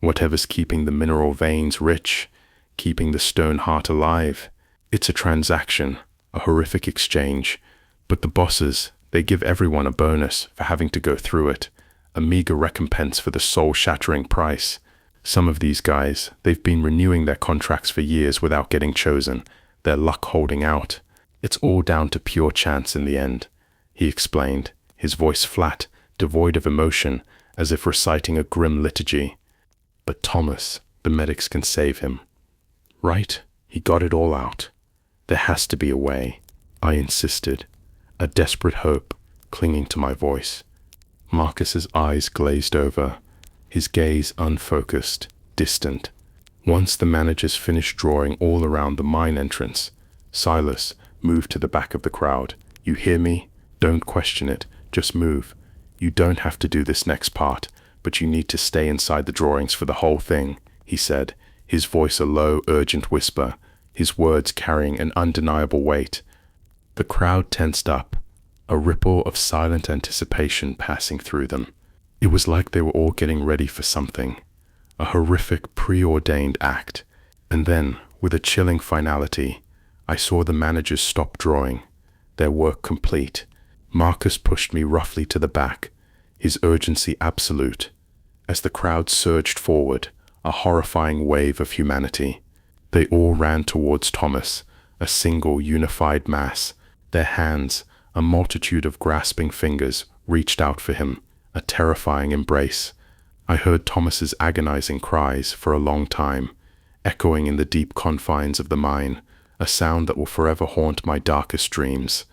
Speaker 1: whatever's keeping the mineral veins rich, keeping the stone heart alive. It's a transaction, a horrific exchange, but the bosses, they give everyone a bonus for having to go through it, a meager recompense for the soul-shattering price. Some of these guys, they've been renewing their contracts for years without getting chosen, their luck holding out. It's all down to pure chance in the end, he explained, his voice flat, devoid of emotion, as if reciting a grim liturgy. But Thomas, the medics can save him. Right? He got it all out. There has to be a way, I insisted, a desperate hope clinging to my voice. Marcus's eyes glazed over, his gaze unfocused, distant. Once the managers finished drawing all around the mine entrance, Silas moved to the back of the crowd. You hear me? Don't question it. Just move. You don't have to do this next part, but you need to stay inside the drawings for the whole thing, he said, his voice a low, urgent whisper, his words carrying an undeniable weight. The crowd tensed up, a ripple of silent anticipation passing through them. It was like they were all getting ready for something, a horrific preordained act. And then, with a chilling finality, I saw the managers stop drawing, their work complete. Marcus pushed me roughly to the back, his urgency absolute. As the crowd surged forward, a horrifying wave of humanity. They all ran towards Thomas, a single unified mass. Their hands, a multitude of grasping fingers, reached out for him, a terrifying embrace. I heard Thomas's agonizing cries for a long time, echoing in the deep confines of the mine, a sound that will forever haunt my darkest dreams.